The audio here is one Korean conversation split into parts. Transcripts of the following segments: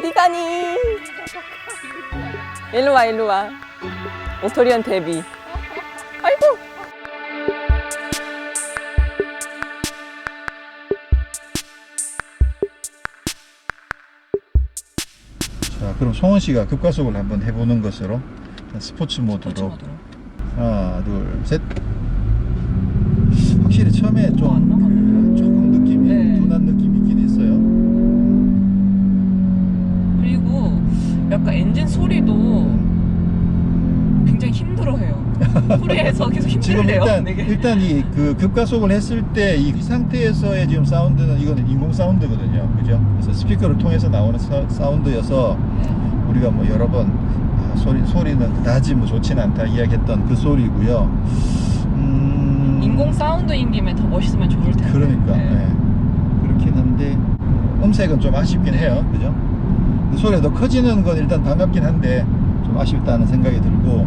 어디 가니? 일로 와, 일로 와. 오토리언 데뷔. 아이고. 자, 그럼 송원 씨가 급가속을 한번 해보는 것으로 스포츠 모드로. 하나, 둘, 셋. 확실히 처음에 좀 조금 느낌이 둔한 느낌이 있긴 있어요. 그리고 약간 엔진 소리도 굉장히 힘들어해요. 소리에서 계속 지금 힘들대요. 일단 이 그 급가속을 했을 때 이 상태에서의 지금 사운드는 이거는 인공 사운드거든요, 그죠? 그래서 스피커를 통해서 나오는 사운드여서 우리가 뭐 여러 번 소리는 그다지 뭐 좋진 않다 이야기했던 그 소리고요. 인공 사운드인 김에 더 멋있으면 좋을 텐데. 그러니까 그렇긴 한데 음색은 좀 아쉽긴 해요, 그죠? 소리가 더 커지는 건 일단 반갑긴 한데 좀 아쉽다는 생각이 들고.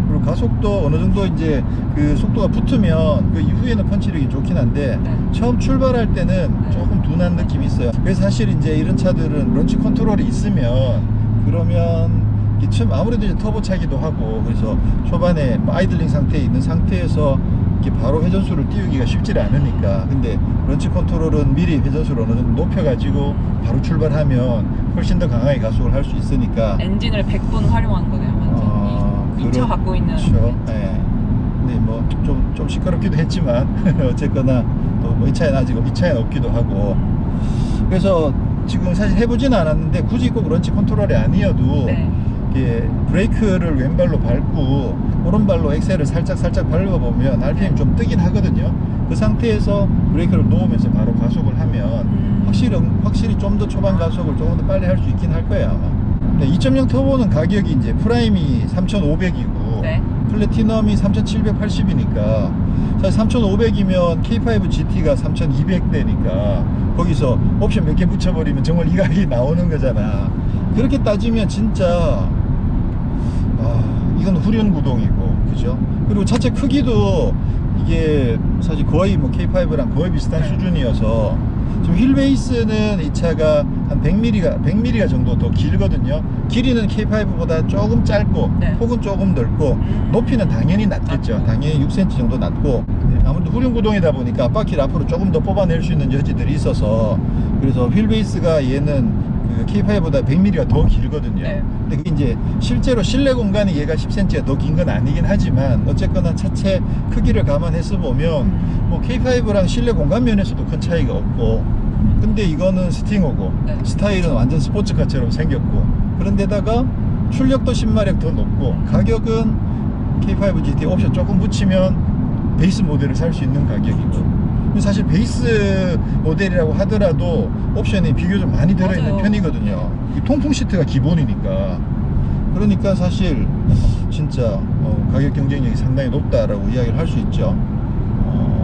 그리고 가속도 어느 정도 이제 그 속도가 붙으면 그 이후에는 펀치력이 좋긴 한데 처음 출발할 때는 조금 둔한 느낌이 있어요. 그래서 사실 이제 이런 차들은 런치 컨트롤이 있으면 그러면 처음 아무래도 이제 터보 차기도 하고 그래서 초반에 뭐 아이들링 상태에 있는 상태에서 이렇게 바로 회전수를 띄우기가 쉽지 않으니까. 근데 런치 컨트롤은 미리 회전수를 어느 정도 높여가지고 바로 출발하면 훨씬 더 강하게 가속을 할 수 있으니까. 엔진을 100분 활용한 거네요, 완전히. 이 차 갖고 있는. 그렇죠. 네. 근데 뭐 좀 시끄럽기도 했지만 어쨌거나 또 뭐 이 차에는 아직 이 차에는 없기도 하고. 그래서 지금 사실 해보지는 않았는데 굳이 꼭 런치 컨트롤이 아니어도 이게 브레이크를 왼발로 밟고 오른발로 엑셀을 살짝 밟아보면 RPM 좀 뜨긴 하거든요. 그 상태에서 브레이크를 놓으면서 바로 가속을 하면 확실히 좀 더 초반 가속을 조금 더 빨리 할 수 있긴 할 거예요, 아마. 2.0 터보는 가격이 이제 프라임이 3,500이고 플래티넘이 3,780이니까 사실 3,500이면 K5 GT가 3,200대니까 거기서 옵션 몇 개 붙여버리면 정말 이 가격이 나오는 거잖아. 그렇게 따지면 진짜 이건 후륜 구동이고, 그죠? 그리고 차체 크기도 이게 사실 거의 뭐 K5랑 거의 비슷한 수준이어서 지금 휠 베이스는 이 차가 한 100mm 정도 더 길거든요. 길이는 K5보다 조금 짧고 폭은 조금 넓고 높이는 당연히 낮겠죠. 당연히 6cm 정도 낮고 아무래도 후륜 구동이다 보니까 앞바퀴를 앞으로 조금 더 뽑아낼 수 있는 여지들이 있어서 그래서 휠 베이스가 얘는 그 K5보다 100mm가 더 길거든요. 근데 그게 이제 실제로 실내 공간이 얘가 10cm가 더 긴 건 아니긴 하지만 어쨌거나 차체 크기를 감안해서 보면 뭐 K5랑 실내 공간 면에서도 큰 차이가 없고, 근데 이거는 스팅어고 스타일은 완전 스포츠카처럼 생겼고, 그런데다가 출력도 10마력 더 높고 가격은 K5 GT 옵션 조금 붙이면 베이스 모델을 살 수 있는 가격이고, 사실 베이스 모델이라고 하더라도 옵션이 비교적 많이 들어있는 편이거든요. 통풍 시트가 기본이니까. 그러니까 사실 진짜 가격 경쟁력이 상당히 높다라고 이야기를 할 수 있죠.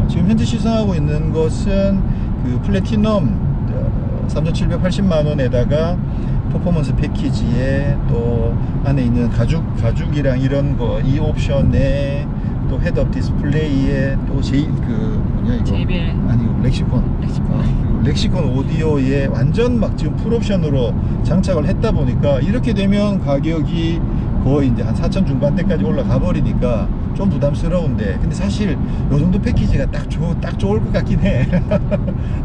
지금 현재 시승하고 있는 것은 그 플래티넘 3,780만원에다가 퍼포먼스 패키지에 또 안에 있는 가죽이랑 이런 거 이 옵션에 또 헤드업 디스플레이에 또 JBL 아니고 렉시콘 오디오에 완전 막 지금 풀옵션으로 장착을 했다 보니까 이렇게 되면 가격이 거의 이제 한 4천 중반대까지 올라가 버리니까 좀 부담스러운데, 근데 사실 요 정도 패키지가 딱 좋을 것 같긴 해.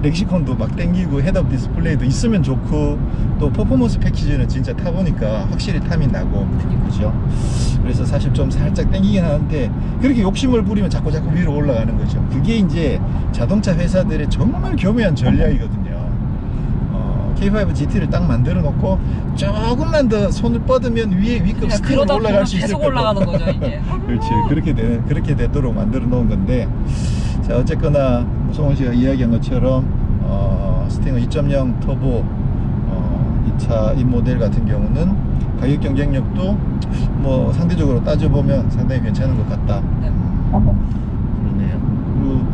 렉시콘도 막 땡기고 헤드업 디스플레이도 있으면 좋고 또 퍼포먼스 패키지는 진짜 타보니까 확실히 탐이 나고, 그죠? 그래서 사실 좀 살짝 땡기긴 하는데 그렇게 욕심을 부리면 자꾸 위로 올라가는 거죠. 그게 이제 자동차 회사들의 정말 교묘한 전략이거든요. K5 GT를 딱 만들어 놓고 조금만 더 손을 뻗으면 위급 스팅으로 올라갈 수 있을 계속 올라가는 거죠, 이제. 그렇지. 그렇게 되도록 만들어 놓은 건데, 자, 어쨌거나 송원 씨가 이야기한 것처럼 스팅어 2.0 터보 이 모델 같은 경우는 가격 경쟁력도 뭐 상대적으로 따져보면 상당히 괜찮은 것 같다. 그러네요. 그리고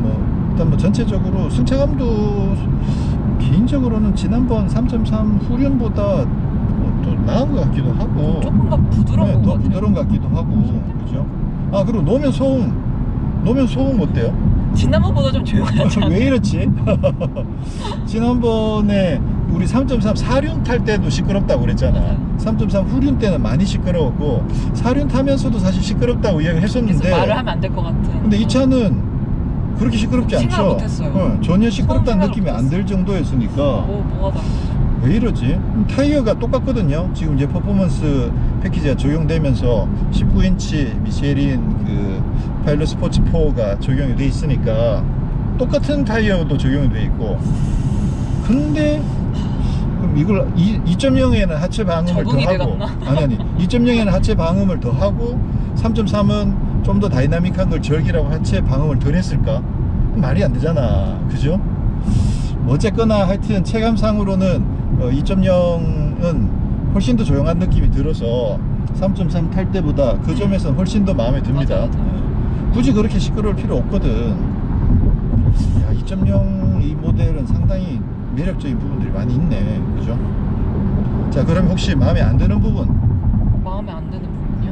뭐 일단 뭐 전체적으로 승차감도 개인적으로는 지난번 3.3 후륜보다 또 나은 것 같기도 하고, 조금 더 부드러운 것 더 부드러운 것 같기도 하고, 그죠? 그리고 노면 소음 어때요? 지난번보다 좀 조용하지 않아요? 왜 이렇지? 지난번에 우리 3.3 사륜 탈 때도 시끄럽다고 그랬잖아. 맞아요. 3.3 후륜 때는 많이 시끄러웠고 사륜 타면서도 사실 시끄럽다고 이야기를 그래서 했었는데 말을 하면 안 될 것 같은. 근데 이 차는 그렇게 시끄럽지 않죠? 생각 못했어요. 전혀 시끄럽다는 생각을 느낌이 안 들 못했어요. 정도였으니까 뭐가 다른 거죠? 왜 이러지? 타이어가 똑같거든요. 지금 이제 퍼포먼스 패키지가 적용되면서 19인치 미쉐린 그 파일럿 스포츠 4가 적용이 돼 있으니까 똑같은 타이어도 적용이 돼 있고, 근데 그럼 이걸 2.0에는 하체 방음을 더 적응이 하고, 돼갔나? 아니 2.0에는 하체 방음을 더 하고 3.3은 좀 더 다이나믹한 걸 즐기라고 하체 방음을 덜 했을까? 말이 안 되잖아, 그죠? 어쨌거나 하여튼 체감상으로는 2.0은 훨씬 더 조용한 느낌이 들어서 3.3 탈 때보다 그 점에서는 훨씬 더 마음에 듭니다. 맞아요. 굳이 그렇게 시끄러울 필요 없거든. 야, 2.0 이 모델은 상당히 매력적인 부분들이 많이 있네, 그죠? 자, 그럼 혹시 마음에 안 드는 부분? 마음에 안 드는 부분이요?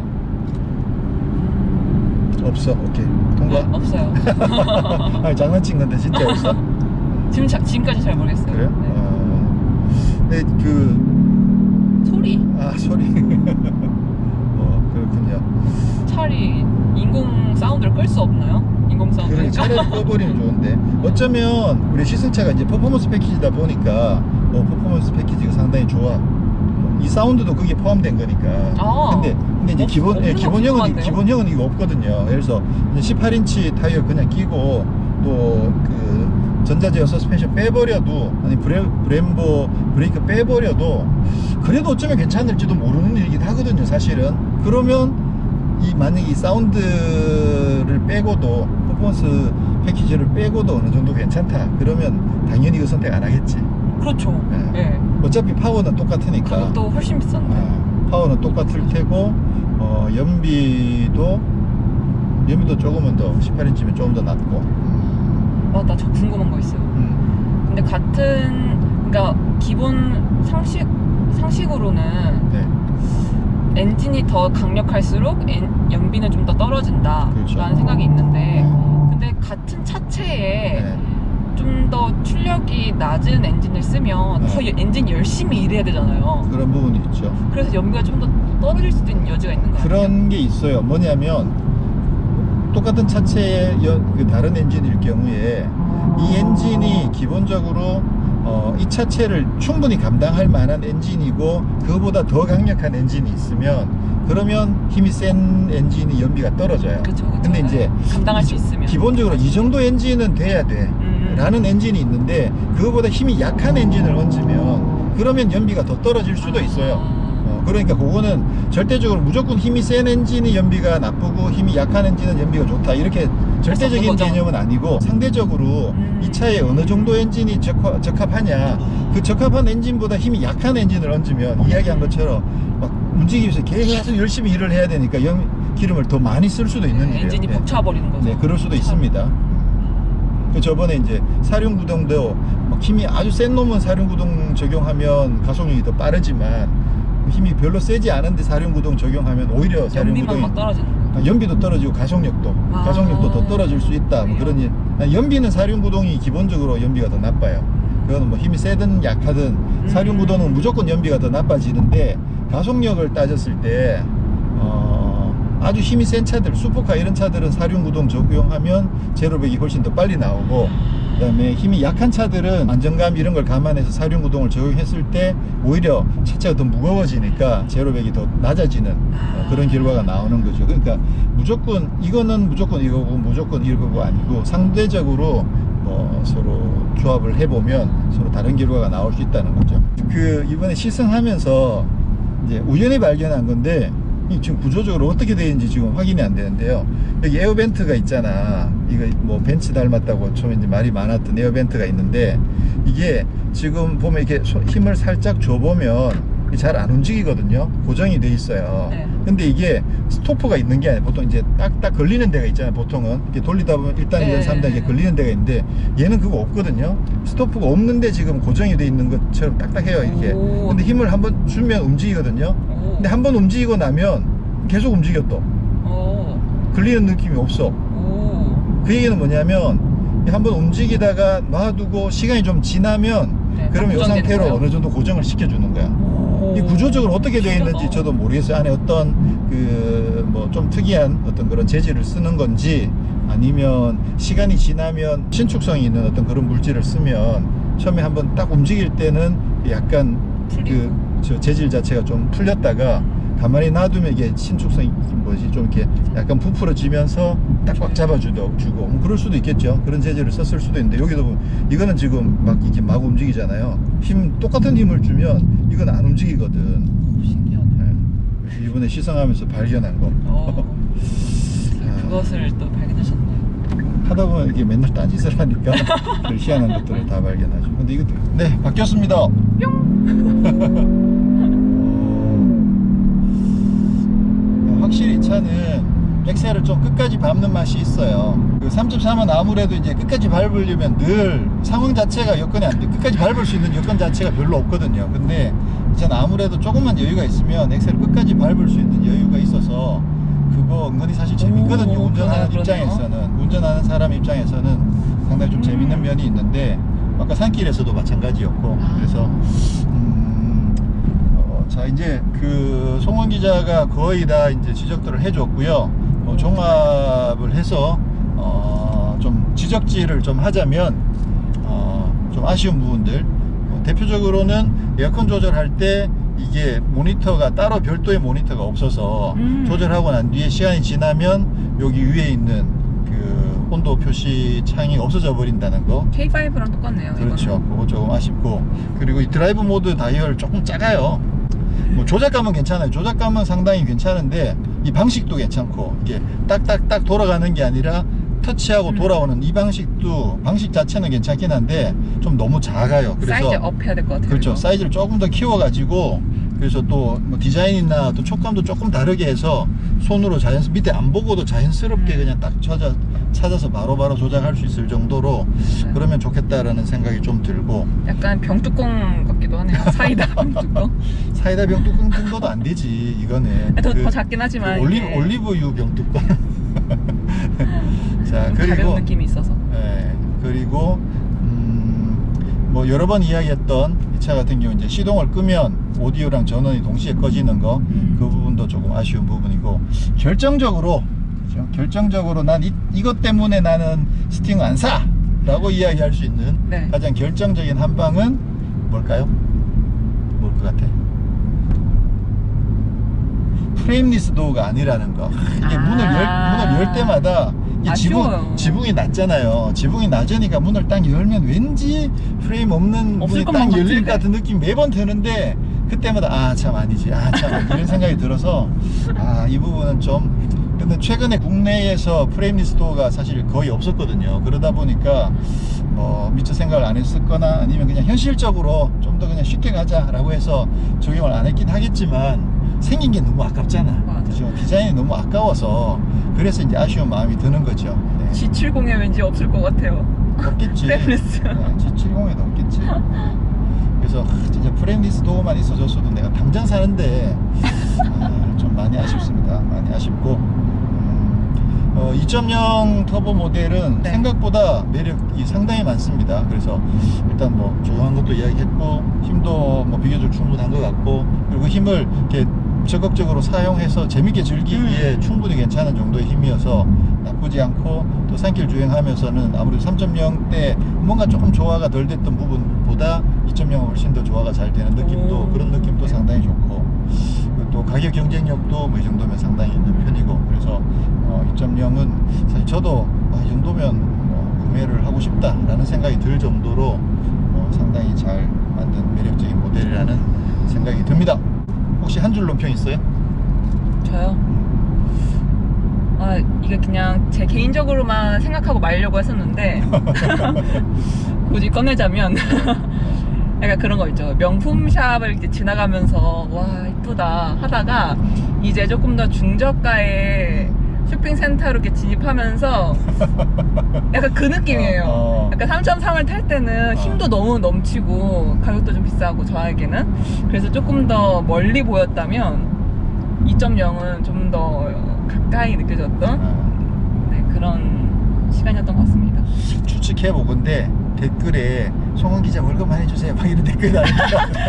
없어. 오케이, 통과. 네, 없어요. 아니, 장난친 건데 진짜 없어. 지금까지 잘 모르겠어요. 그래요? 네. 네, 소리. 소리. 그렇군요. 차라리 인공 사운드를 끌 수 없나요? 인공 사운드. 그러니 차라리 꺼버리면 좋은데, 어쩌면 우리 시승차가 이제 퍼포먼스 패키지다 보니까 퍼포먼스 패키지가 상당히 좋아. 이 사운드도 그게 포함된 거니까. 근데 이제 기본형은 이거 없거든요. 그래서 18인치 타이어 그냥 끼고 또 그 전자제어 서스펜션 빼버려도, 아니 브렘보 브레이크 빼버려도 그래도 어쩌면 괜찮을지도 모르는 일이긴 하거든요, 사실은. 그러면 만약에 이 사운드를 빼고도, 퍼포먼스 패키지를 빼고도 어느 정도 괜찮다, 그러면 당연히 그 선택 안 하겠지. 그렇죠. 네. 네. 어차피 파워는 똑같으니까. 가격도 훨씬 비싼데. 파워는 똑같을 테고, 연비도 조금은 더 18인치면 조금 더 낮고. 나 저 궁금한 거 있어요. 근데 그러니까 기본 상식으로는 네. 엔진이 더 강력할수록 연비는 좀 더 떨어진다 그렇죠. 라는 생각이 있는데, 네. 근데 같은 차체에 네. 좀 더 출력이 낮은 엔진을 쓰면 더 엔진이 열심히 일해야 되잖아요. 그런 부분이 있죠. 그래서 연비가 좀 더 떨어질 수도 있는 여지가 있는 거예요. 그런 게 있어요. 뭐냐면 똑같은 차체의 그 다른 엔진일 경우에 이 엔진이 기본적으로 이 차체를 충분히 감당할 만한 엔진이고 그거보다 더 강력한 엔진이 있으면, 그러면 힘이 센 엔진이 연비가 떨어져요. 그쵸. 근데 이제 감당할 수 있으면 기본적으로 이 정도 엔진은 돼야 돼 라는 엔진이 있는데, 그거보다 힘이 약한 엔진을 얹으면 그러면 연비가 더 떨어질 수도 있어요. 그러니까 그거는 절대적으로 무조건 힘이 센 엔진이 연비가 나쁘고 힘이 약한 엔진은 연비가 좋다, 이렇게 절대적인 개념은 아니고, 상대적으로 이 차에 어느 정도 엔진이 적합하냐, 그 적합한 엔진보다 힘이 약한 엔진을 얹으면 이야기한 것처럼 막 움직이기 위해서 계속 열심히 일을 해야 되니까 기름을 더 많이 쓸 수도 있는 일이에요. 엔진이 벅차버리는 거죠. 네, 그럴 수도 있습니다. 그 저번에 이제 사륜구동도 막 힘이 아주 센 놈은 사륜구동 적용하면 가속력이 더 빠르지만, 힘이 별로 세지 않은데 사륜구동 적용하면 오히려 연비만 막 떨어지는 거예요. 연비도 떨어지고 가속력도 더 떨어질 수 있다, 뭐 그런 일. 연비는 사륜구동이 기본적으로 연비가 더 나빠요. 그거는 뭐 힘이 세든 약하든 사륜구동은 무조건 연비가 더 나빠지는데, 가속력을 따졌을 때 아주 힘이 센 차들, 슈퍼카 이런 차들은 사륜구동 적용하면 제로백이 훨씬 더 빨리 나오고, 그 다음에 힘이 약한 차들은 안정감 이런 걸 감안해서 사륜구동을 적용했을 때 오히려 차체가 더 무거워지니까 제로백이 더 낮아지는 그런 결과가 나오는 거죠. 그러니까 무조건 이거는 무조건 이거고 무조건 이거고 아니고, 상대적으로 서로 조합을 해보면 서로 다른 결과가 나올 수 있다는 거죠. 이번에 시승하면서 이제 우연히 발견한 건데, 지금 구조적으로 어떻게 되는지 지금 확인이 안 되는데요. 여기 에어벤트가 있잖아. 이거 뭐 벤츠 닮았다고 처음에 이제 말이 많았던 에어벤트가 있는데, 이게 지금 보면 이렇게 힘을 살짝 줘보면 잘 안 움직이거든요. 고정이 돼 있어요. 네. 근데 이게 스토퍼가 있는 게 아니라 보통 이제 딱딱 걸리는 데가 있잖아요. 보통은 이렇게 돌리다 보면 1단, 2단, 3단 이렇게 걸리는 데가 있는데, 얘는 그거 없거든요. 스토퍼가 없는데 지금 고정이 돼 있는 것처럼 딱딱해요, 이렇게. 근데 힘을 한번 주면 움직이거든요. 근데 한번 움직이고 나면 계속 움직여 또. 걸리는 느낌이 없어. 그 얘기는 뭐냐면 한번 움직이다가 놔두고 시간이 좀 지나면 네, 그러면 이 고정되는 상태로 거예요? 어느 정도 고정을 시켜주는 거야. 이 구조적으로 어떻게 되어 있는지 신기하다. 저도 모르겠어요. 안에 어떤 그 뭐 좀 특이한 어떤 그런 재질을 쓰는 건지, 아니면 시간이 지나면 신축성이 있는 어떤 그런 물질을 쓰면 처음에 한번 딱 움직일 때는 약간 풀리고. 저 재질 자체가 좀 풀렸다가 가만히 놔두면 이게 신축성이 뭐지 좀 이렇게 약간 부풀어지면서 딱 꽉 잡아주고 그럴 수도 있겠죠. 그런 재질을 썼을 수도 있는데, 여기도 보면 이거는 지금 막 이렇게 막 움직이잖아요. 똑같은 힘을 주면 이건 안 움직이거든. 신기하네. 네. 그래서 이번에 시승하면서 발견한 거. 그것을 또 발견하셨네요. 하다 보면 이렇게 맨날 딴짓을 하니까 그 희한한 것들을 다 발견하죠. 근데 이것도 네, 바뀌었습니다. 확실히 이 차는 엑셀을 좀 끝까지 밟는 맛이 있어요. 그 3.3은 아무래도 이제 끝까지 밟으려면 늘 상황 자체가 여건이 안 돼. 끝까지 밟을 수 있는 여건 자체가 별로 없거든요. 근데 이제는 아무래도 조금만 여유가 있으면 엑셀을 끝까지 밟을 수 있는 여유가 있어서 그거 은근히 사실 재밌거든요. 운전하는 그러네요. 입장에서는, 운전하는 사람 입장에서는 상당히 좀 재밌는 면이 있는데, 아까 산길에서도 마찬가지였고. 그래서 자, 이제 그 송원 기자가 거의 다 이제 지적들을 해줬고요. 종합을 해서 좀 지적질을 좀 하자면 좀 아쉬운 부분들, 대표적으로는 에어컨 조절할 때 이게 모니터가 따로 별도의 모니터가 없어서 조절하고 난 뒤에 시간이 지나면 여기 위에 있는 그 온도 표시 창이 없어져 버린다는 거. K5랑 똑같네요. 그렇죠. 이거는. 그거 조금 아쉽고, 그리고 이 드라이브 모드 다이얼 조금 작아요. 뭐 조작감은 괜찮아요. 조작감은 상당히 괜찮은데 이 방식도 괜찮고, 이게 딱딱딱 돌아가는 게 아니라 터치하고 돌아오는 이 방식도, 방식 자체는 괜찮긴 한데 좀 너무 작아요. 그래서 사이즈 업 해야 될 것 같아요. 그렇죠. 이거. 사이즈를 조금 더 키워가지고, 그래서 또 뭐 디자인이나 또 촉감도 조금 다르게 해서 손으로 밑에 안 보고도 자연스럽게 그냥 딱 찾아서 바로바로 조작할 수 있을 정도로 네. 그러면 좋겠다라는 생각이 좀 들고. 약간 병뚜껑 같기도 하네요. 사이다 병뚜껑. 사이다 병뚜껑 정도도 안 되지 이거는. 더 작긴 하지만 이게 올리브유 병뚜껑. 자, 좀 그리고 가벼운 느낌이 있어서. 네, 그리고 뭐 여러 번 이야기했던 이 차 같은 경우 이제 시동을 끄면 오디오랑 전원이 동시에 꺼지는 거, 그 부분도 조금 아쉬운 부분이고, 결정적으로 그죠? 결정적으로 난 이것 때문에 나는 스팅을 안 사! 라고 이야기할 수 있는 네. 가장 결정적인 한 방은 뭘까요? 뭘 것 같아? 프레임리스 도어가 아니라는 거. 이게 문을 열 때마다 이게 아쉬워요. 지붕이 낮잖아요. 지붕이 낮으니까 문을 딱 열면 왠지 프레임 없는 없을 문이 딱 것만 열릴 같은데. 것 같은 느낌이 매번 드는데, 그때마다 아 참 아니지, 아 참 이런 생각이 들어서 이 부분은 좀. 근데 최근에 국내에서 프레임리스 도어가 사실 거의 없었거든요. 그러다 보니까 뭐 미처 생각을 안 했었거나, 아니면 그냥 현실적으로 좀 더 그냥 쉽게 가자라고 해서 적용을 안 했긴 하겠지만, 생긴 게 너무 아깝잖아. 맞아. 그죠? 디자인이 너무 아까워서 그래서 이제 아쉬운 마음이 드는 거죠. 네. G70에 왠지 없을 것 같아요. 없겠지. 프레임리스. G70에도 없겠지. 그래서 진짜 프레임리스 도어만 있어줬어도 내가 당장 사는데 좀 많이 아쉽습니다. 많이 아쉽고, 2.0 터보 모델은 네. 생각보다 매력이 상당히 많습니다. 그래서 일단 뭐 조용한 것도 이야기했고, 힘도 뭐 비교적 충분한 것 같고, 그리고 힘을 이렇게 적극적으로 사용해서 재밌게 즐기기에 충분히 괜찮은 정도의 힘이어서 나쁘지 않고, 또 산길 주행하면서는 아무래도 3.0 때 뭔가 조금 조화가 덜 됐던 부분보다 2.0은 훨씬 더 조화가 잘 되는 느낌도, 그런 느낌도 상당히 좋고, 그리고 또 가격 경쟁력도 뭐 이 정도면 상당히 있는 편이고, 그래서 2.0은 사실 저도 이 정도면 구매를 하고 싶다라는 생각이 들 정도로 상당히 잘 만든 매력적인 모델이라는 생각이 듭니다. 혹시 한 줄 논평 있어요? 저요? 이게 그냥 제 개인적으로만 생각하고 말려고 했었는데 굳이 꺼내자면 약간 그런 거 있죠. 명품샵을 이렇게 지나가면서 와 이쁘다 하다가 이제 조금 더 중저가의 쇼핑센터로 이렇게 진입하면서 약간 그 느낌이에요. 약간 3.3을 탈 때는 힘도 너무 넘치고 가격도 좀 비싸고 저에게는, 그래서 조금 더 멀리 보였다면 2.0은 좀 더 가까이 느껴졌던 그런 시간이었던 것 같습니다. 캡5인데 댓글에 송은 기자 월급 많이 주세요 막 이런 댓글이 나옵니다.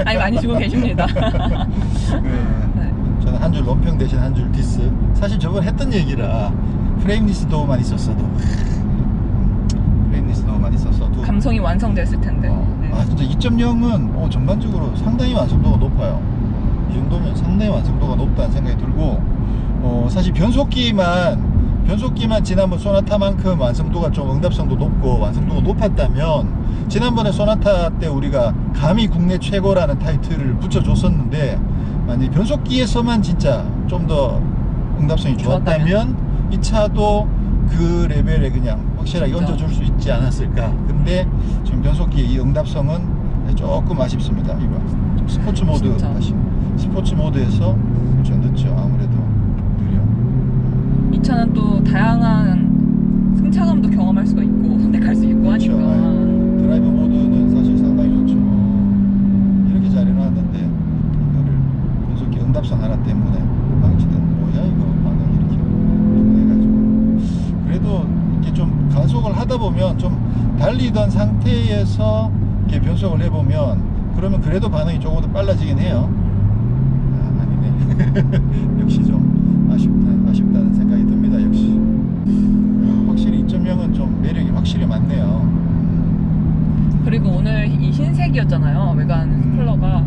아니 많이 주고 계십니다. 네. 저는 한 줄 논평 대신 한 줄 디스. 사실 저번 했던 얘기라 프레임리스도만 있었어도 프레임리스도만 있었어도 감성이 완성됐을 텐데. 네. 아 진짜 2.0은 전반적으로 상당히 완성도가 높아요. 이 정도면 상당히 완성도가 높다는 생각이 들고 사실 변속기만 지난번 소나타만큼 완성도가 좀 응답성도 높고 완성도가 높았다면 지난번에 소나타 때 우리가 감히 국내 최고라는 타이틀을 붙여줬었는데 만약 변속기에서만 진짜 좀 더 응답성이 좋았다면 이 차도 그 레벨에 그냥 확실하게 진짜. 얹어줄 수 있지 않았을까. 근데 지금 변속기의 이 응답성은 조금 아쉽습니다. 이거 스포츠 모드 진짜. 다시 스포츠 모드에서 좀 늦죠. 아무래도 느려. 이 차는 또 다양한 승차감도 경험할 수가 있고 선택할 수 있고 그렇죠. 하니까. 드라이브 모드는 사실 상당히 좋죠. 이렇게 잘 해놨는데 이거를 변속기 응답성 하나 때문에 망치된 뭐야 이거 반응 이렇게 해가지고 그래도 이렇게 좀 가속을 하다 보면 좀 달리던 상태에서 이렇게 변속을 해보면 그러면 그래도 반응이 조금 더 빨라지긴 해요. 아, 아니네. 역시 좀 아쉽다는 생각이 듭니다. 역시 확실히 2.0은 좀 매력이 확실히 많네요. 그리고 오늘 이 흰색이었잖아요. 외관 컬러가.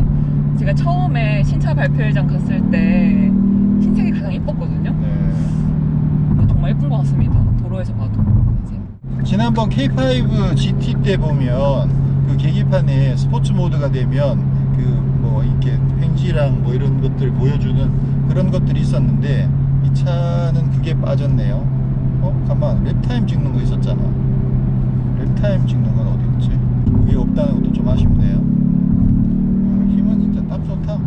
제가 처음에 신차 발표회장 갔을 때 흰색이 가장 예뻤거든요. 네. 정말 예쁜 것 같습니다. 도로에서 봐도. 흰색. 지난번 K5 GT 때 보면 그 계기판에 스포츠 모드가 되면 그 뭐 이렇게 횡지랑 뭐 이런 것들 보여주는 그런 것들이 있었는데 이 차는 그게 빠졌네요. 가만 랩타임 찍는 거 있었잖아. 랩타임 찍는 건 어디 있지? 그게 없다는 것도 좀 아쉽네요. 힘은 진짜 딱 좋다.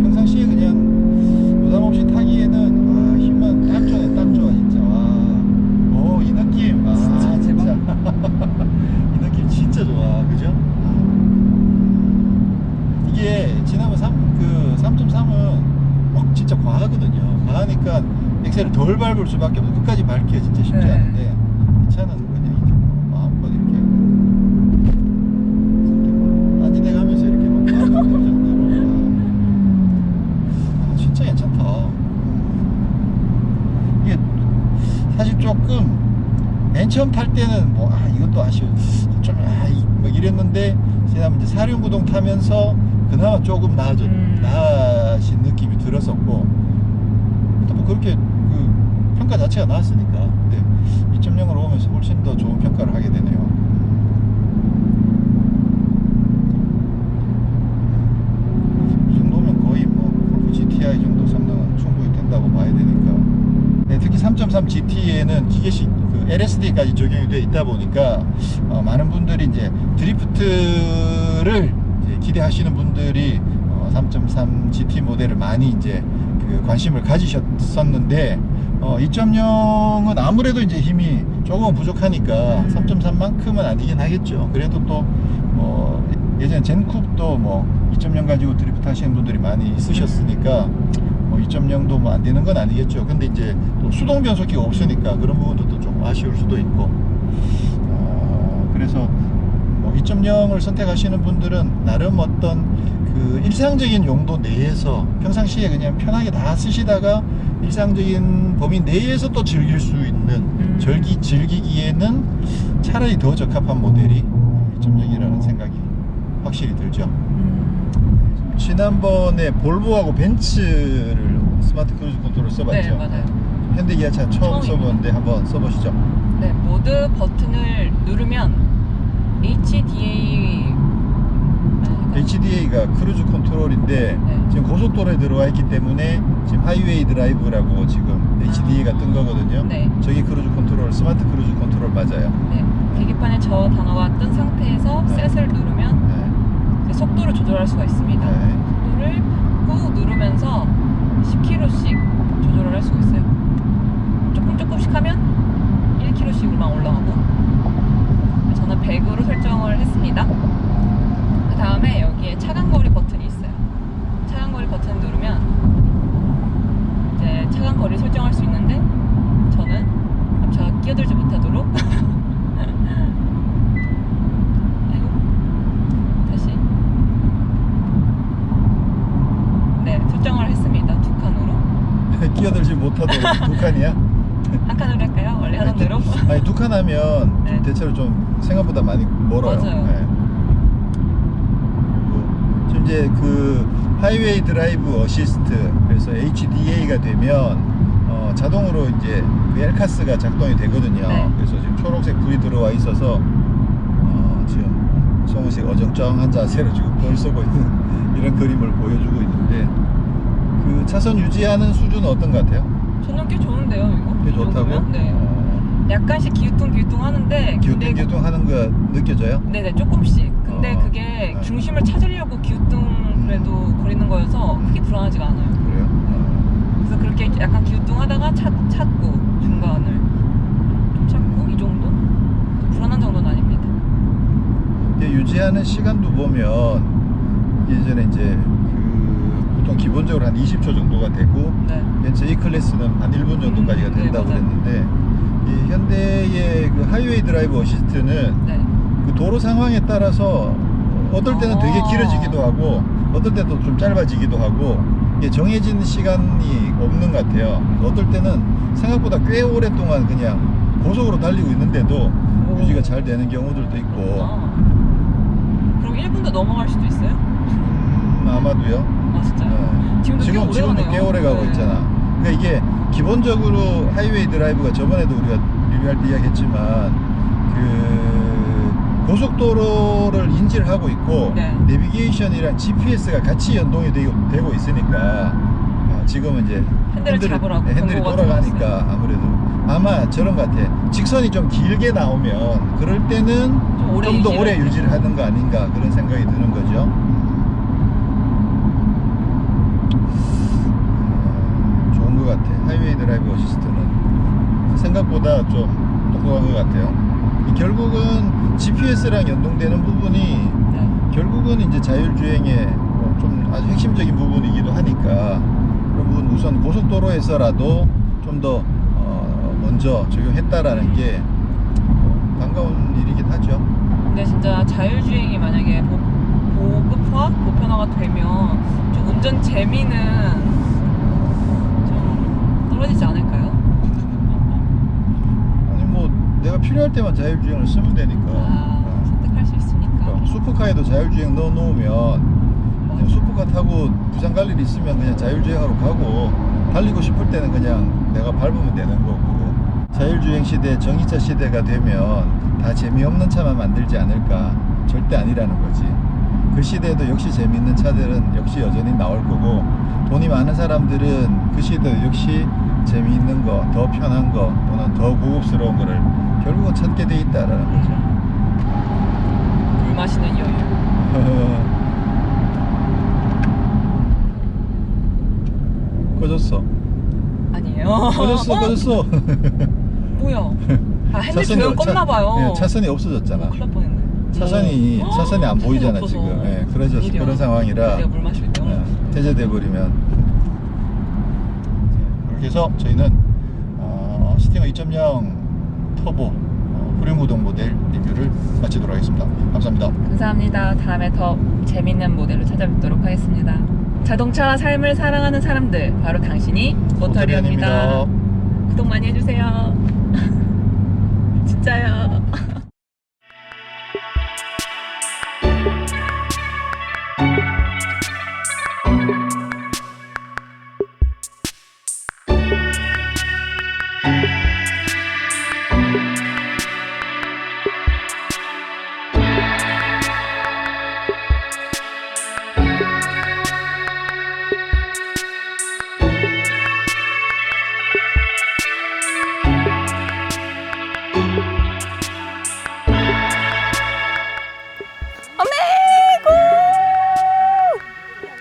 평상시에 그냥 부담 없이 타기에는 와, 힘은 딱 좋네. 딱 좋아 진짜. 와, 이 느낌. 진짜. 이 느낌 진짜 좋아. 그죠? 이게 지난번 3.3은 막 진짜 과하거든요. 과하니까 엑셀을 덜 밟을 수밖에 없어. 끝까지 밟기가 진짜 쉽지 네. 않은데 이 차는 그냥 이렇게 마음껏 이렇게 딴짓해가면서 이렇게 막 마음껏 들 정도로 진짜 괜찮다. 이게 사실 조금 맨 처음 탈 때는 뭐 이것도 아쉬워 좀 뭐 이랬는데 지난번 이제 사륜구동 타면서 그나마 조금 나아진 느낌이 들었었고 또 뭐 그렇게 그 평가 자체가 나왔으니까. 근데 2.0으로 오면서 훨씬 더 좋은 평가를 하게 되네요. 이 정도면 거의 뭐 골프 GTI 정도 성능은 충분히 된다고 봐야 되니까. 네, 특히 3.3 GT에는 기계식 그 LSD까지 적용이 되어 있다 보니까 많은 분들이 이제 드리프트를 이제 기대하시는 분들이 3.3 GT 모델을 많이 이제 그 관심을 가지셨었는데 2.0은 아무래도 이제 힘이 조금 부족하니까 3.3만큼은 아니긴 하겠죠. 그래도 또 예전 젠쿱도 뭐 2.0 가지고 드리프트 하시는 분들이 많이 있으셨으니까 2.0도 뭐 안 되는 건 아니겠죠. 근데 이제 또 수동 변속기가 없으니까 그런 부분도 또 좀 아쉬울 수도 있고 그래서 뭐 2.0을 선택하시는 분들은 나름 어떤 그 일상적인 용도 내에서 평상시에 그냥 편하게 다 쓰시다가 일상적인 범위 내에서 또 즐길 수 있는 즐기기에는 차라리 더 적합한 모델이 2.0이라는 생각이 확실히 들죠. 지난번에 볼보하고 벤츠를 스마트 크루즈 컨트롤 써봤죠. 네, 맞아요. 현대 기아차 처음 써보는데 한번 써보시죠. 네, 모드 버튼을 누르면 HDA가 크루즈 컨트롤인데 지금 고속도로에 들어와 있기 때문에 지금 하이웨이 드라이브라고 지금 HDA가 뜬 거거든요. 네. 저기 크루즈 컨트롤, 스마트 크루즈 컨트롤 맞아요. 네, 계기판에 저 단어가 뜬 상태에서 셋을 누르면 이제 속도를 조절할 수가 있습니다. 속도를 꾹 누르면서 10km씩 조절을 할 수가 있어요. 조금씩 하면 1km씩으로만 올라가고 저는 100으로 설정을 했습니다. 그 다음에 여기에 차간거리 버튼이 있어요. 차간거리 버튼을 누르면 이제 차간거리 설정할 수 있는데 저는 앞차가 끼어들지 못하도록 칸이야? 한 칸으로 할까요? 원래 하던 대로? 아니 2칸 하면 네. 좀 대체로 좀 생각보다 많이 멀어요. 맞아요. 네. 그리고 지금 이제 그 하이웨이 드라이브 어시스트, 그래서 HDA가 되면 자동으로 이제 그 엘카스가 작동이 되거든요. 네. 그래서 지금 초록색 불이 들어와 있어서 지금 송우식 어정쩡한 자세로 지금 볼 쏘고 있는 이런 그림을 보여주고 있는데, 그 차선 유지하는 수준은 어떤 것 같아요? 저는 꽤 좋은데요, 이거? 꽤 이 좋다고? 정도면? 네. 약간씩 기우뚱 하는데 기우뚱 하는 거 느껴져요? 네네, 조금씩. 근데 그게 네. 중심을 찾으려고 기우뚱 그래도 거리는 거여서 크게 불안하지가 않아요. 그래요? 그래서 그렇게 약간 기우뚱하다가 찾고 중간을 좀 찾고 이 정도? 불안한 정도는 아닙니다. 이게 유지하는 시간도 보면 예전에 이제 그 보통 기본적으로 한 20초 정도가 되고, 네. 벤츠 A 클래스는 한 1분 정도까지가 네, 된다고 맞아요. 그랬는데, 이 현대의 그 하이웨이 드라이브 어시스트는 네. 그 도로 상황에 따라서 어떨 때는 되게 길어지기도 하고 어떨 때도 좀 짧아지기도 하고, 이게 정해진 시간이 없는 것 같아요. 어떨 때는 생각보다 꽤 오랫동안 그냥 고속으로 달리고 있는데도 유지가 잘 되는 경우들도 있고. 그럼 1분도 넘어갈 수도 있어요? 아마도요. 아 진짜요? 네. 지금도 꽤 오래 지금도 가네요. 꽤 오래 가고 네. 있잖아. 그러니까 이게 기본적으로 하이웨이 드라이브가 저번에도 우리가 리뷰할 때 이야기했지만 그 고속도로를 인지를 하고 있고, 네. 내비게이션이랑 GPS가 같이 연동이 되고 있으니까 지금은 이제 핸들을 잡으라고 핸들이 경고가 돌아가니까 들어왔어요. 아무래도 아마 저런 것 같아. 직선이 좀 길게 나오면 그럴 때는 좀 더 오래 유지를 하는 거 아닌가, 그런 생각이 드는 거죠. 좋은 것 같아. 하이웨이 드라이브 어시스트는 생각보다 좀 똑똑한 것 같아요. 결국은 GPS랑 연동되는 부분이 네. 결국은 이제 자율주행의 좀 아주 핵심적인 부분이기도 하니까, 그런 부분 우선 고속도로에서라도 좀 더 먼저 적용했다라는 게 반가운 일이긴 하죠. 근데 진짜 자율주행이 만약에 보편화가 되면 좀 운전 재미는 좀 떨어지지 않을까요? 아니 뭐 내가 필요할 때만 자율주행을 쓰면 되니까. 선택할 수 있으니까. 슈퍼카에도 자율주행 넣어 놓으면 그냥 슈퍼카 타고 부산 갈 일 있으면 그냥 자율주행하러 가고, 달리고 싶을 때는 그냥 내가 밟으면 되는 거고. 자율주행 시대, 전기차 시대가 되면 다 재미없는 차만 만들지 않을까? 절대 아니라는 거지. 그 시대에도 역시 재미있는 차들은 역시 여전히 나올 거고, 돈이 많은 사람들은 그 시대도 역시 재미있는 거, 더 편한 거, 또는 더 고급스러운 거를 결국은 찾게 돼 있다라는 거죠. 물 마시는 여유. 꺼졌어. 아니에요. 꺼졌어. 뭐야? 핸들 조명 껐나봐요. 네, 차선이 없어졌잖아. 큰일 날 뻔했네. 차선이 안 보이잖아 없어서. 지금. 네, 그래서 오히려 그런 상황이라 내가 물 마실 때 해제돼 버리면. 그렇게 해서 저희는 스팅어 2.0 터보 후륜구동 모델 리뷰를 마치도록 하겠습니다. 감사합니다. 감사합니다. 다음에 더 재밌는 모델로 찾아뵙도록 하겠습니다. 자동차 삶을 사랑하는 사람들, 바로 당신이 모터리언입니다. 구독 많이 해주세요. 진짜요.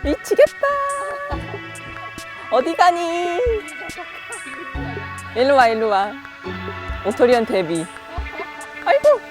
미치겠다. 어디 가니? 일로 와. 모터리언 데뷔. 아이고.